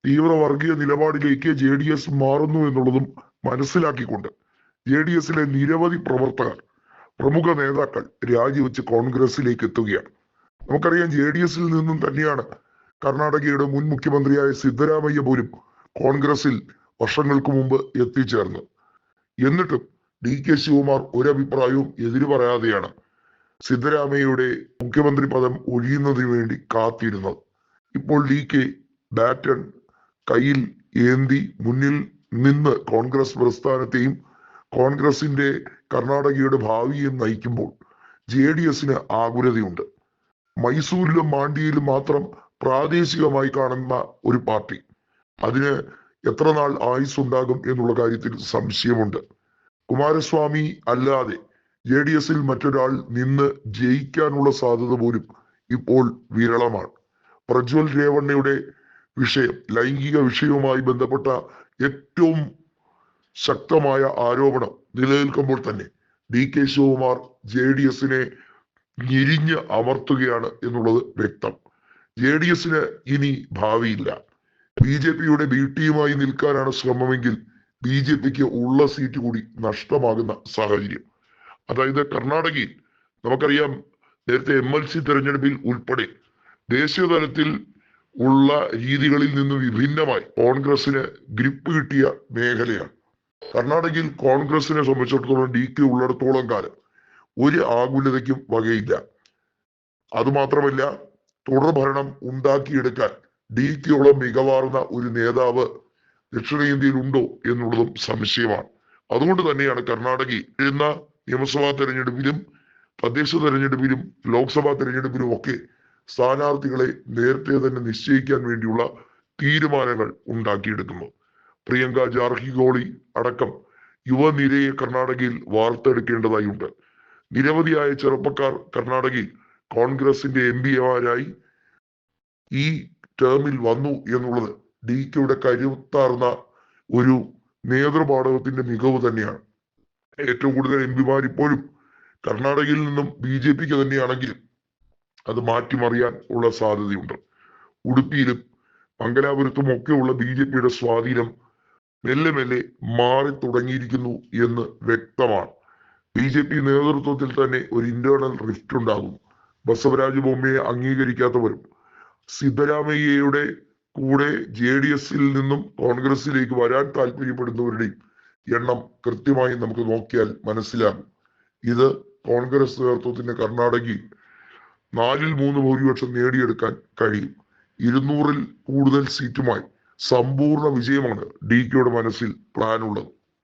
തീവ്ര വർഗീയ നിലപാടിലേക്ക് JDS മാറുന്നു എന്നുള്ളതും മനസ്സിലാക്കിക്കൊണ്ട് JDSലെ നിരവധി പ്രവർത്തകർ, പ്രമുഖ നേതാക്കൾ രാജിവെച്ച് കോൺഗ്രസിലേക്ക് എത്തുകയാണ്. നമുക്കറിയാം JDSൽ നിന്നും തന്നെയാണ് കർണാടകയുടെ മുൻ മുഖ്യമന്ത്രിയായ സിദ്ധരാമയ്യ പോലും കോൺഗ്രസിൽ വർഷങ്ങൾക്ക് മുമ്പ് എത്തിച്ചേർന്നത്. എന്നിട്ടും DK ശിവകുമാർ ഒരഭിപ്രായവും എതിര് പറയാതെയാണ് സിദ്ധരാമയ്യയുടെ മുഖ്യമന്ത്രി പദം ഒഴിയുന്നതിന് വേണ്ടി കാത്തിരുന്നത്. ഇപ്പോൾ DK ബാറ്റൺ കയ്യിൽ ഏന്തി മുന്നിൽ നിന്ന് കോൺഗ്രസ് പ്രസ്ഥാനത്തെയും കോൺഗ്രസിന്റെ കർണാടകയുടെ ഭാവിയെയും നയിക്കുമ്പോൾ JDSന് ആകുലതയുണ്ട്. മൈസൂരിലും മാണ്ടിയിലും മാത്രം പ്രാദേശികമായി കാണുന്ന ഒരു പാർട്ടി, അതിന് എത്ര നാൾ ആയുസ് ഉണ്ടാകും എന്നുള്ള കാര്യത്തിൽ സംശയമുണ്ട്. കുമാരസ്വാമി അല്ലാതെ JDSൽ മറ്റൊരാൾ നിന്ന് ജയിക്കാനുള്ള സാധ്യത പോലും ഇപ്പോൾ വിരളമാണ്. പ്രജ്വൽ രേവണ്ണയുടെ വിഷയം, ലൈംഗിക വിഷയവുമായി ബന്ധപ്പെട്ട ഏറ്റവും ശക്തമായ ആരോപണം നിലനിൽക്കുമ്പോൾ തന്നെ DK ശിവകുമാർ JDSനെ ഞെരിഞ്ഞ് അമർത്തുകയാണ് എന്നുള്ളത് വ്യക്തം. JDSന് ഇനി ഭാവിയില്ല. BJPയുടെ B ടീമായി നിൽക്കാനാണ് ശ്രമമെങ്കിൽ BJPക്ക് ഉള്ള സീറ്റ് കൂടി നഷ്ടമാകുന്ന സാഹചര്യം. അതായത് കർണാടകയിൽ നമുക്കറിയാം, നേരത്തെ MLC തെരഞ്ഞെടുപ്പിൽ ഉൾപ്പെടെ ദേശീയ തലത്തിൽ ഉള്ള രീതികളിൽ നിന്ന് വിഭിന്നമായി കോൺഗ്രസിന് ഗ്രിപ്പ് കിട്ടിയ മേഖലയാണ്. കർണാടകയിൽ കോൺഗ്രസിനെ സംബന്ധിച്ചിടത്തോളം DK ഉള്ളിടത്തോളം കാലം ഒരു ആകുലതയ്ക്കും വകയില്ല. അതുമാത്രമല്ല, തുടർഭരണം ഉണ്ടാക്കിയെടുക്കാൻ DKയോളം മികവാർന്ന ഒരു നേതാവ് ദക്ഷിണേന്ത്യയിൽ ഉണ്ടോ എന്നുള്ളതും സംശയമാണ്. അതുകൊണ്ട് തന്നെയാണ് കർണാടകയിൽ വരുന്ന നിയമസഭാ തെരഞ്ഞെടുപ്പിലും തദ്ദേശ തെരഞ്ഞെടുപ്പിലും ലോക്സഭാ തെരഞ്ഞെടുപ്പിലും ഒക്കെ സ്ഥാനാർത്ഥികളെ നേരത്തെ തന്നെ നിശ്ചയിക്കാൻ വേണ്ടിയുള്ള തീരുമാനങ്ങൾ ഉണ്ടാക്കിയെടുക്കുന്നത്. പ്രിയങ്ക ജാർക്കിഹോളി അടക്കം യുവനിരയെ കർണാടകയിൽ വാർത്തെടുക്കേണ്ടതായുണ്ട്. നിരവധിയായ ചെറുപ്പക്കാർ കർണാടകയിൽ കോൺഗ്രസിന്റെ MP-മാരായി ഈ ടേമിൽ വന്നു എന്നുള്ളത് DKയുടെ കരുത്താർന്ന ഒരു നേതൃപാടവത്തിന്റെ മികവ് തന്നെയാണ്. ഏറ്റവും കൂടുതൽ MP-മാർ ഇപ്പോഴും കർണാടകയിൽ നിന്നും BJPക്ക് തന്നെയാണെങ്കിലും അത് മാറ്റിമറിയാൻ ഉള്ള സാധ്യതയുണ്ട്. ഉടുപ്പിയിലും മംഗലാപുരത്തും ഒക്കെയുള്ള BJPയുടെ സ്വാധീനം മെല്ലെ മെല്ലെ മാറി തുടങ്ങിയിരിക്കുന്നു എന്ന് വ്യക്തമാണ്. BJP നേതൃത്വത്തിൽ തന്നെ ഒരു ഇന്റേണൽ റിഫ്റ്റ് ഉണ്ടാകും. ബസവരാജ് ബൊമ്മയെ അംഗീകരിക്കാത്തവരും സിദ്ധരാമയ്യയുടെ കൂടെ JDSൽ നിന്നും കോൺഗ്രസിലേക്ക് വരാൻ താല്പര്യപ്പെടുന്നവരുടെയും എണ്ണം കൃത്യമായി നമുക്ക് നോക്കിയാൽ മനസ്സിലാകും. ഇത് കോൺഗ്രസ് നേതൃത്വത്തിന്റെ കർണാടകയിൽ 4/3 ഭൂരിപക്ഷം നേടിയെടുക്കാൻ കഴിയും. 200-ൽ കൂടുതൽ സീറ്റുമായി സമ്പൂർണ്ണ വിജയമാണ് DKയുടെ മനസ്സിൽ പ്ലാൻ ഉള്ളത്.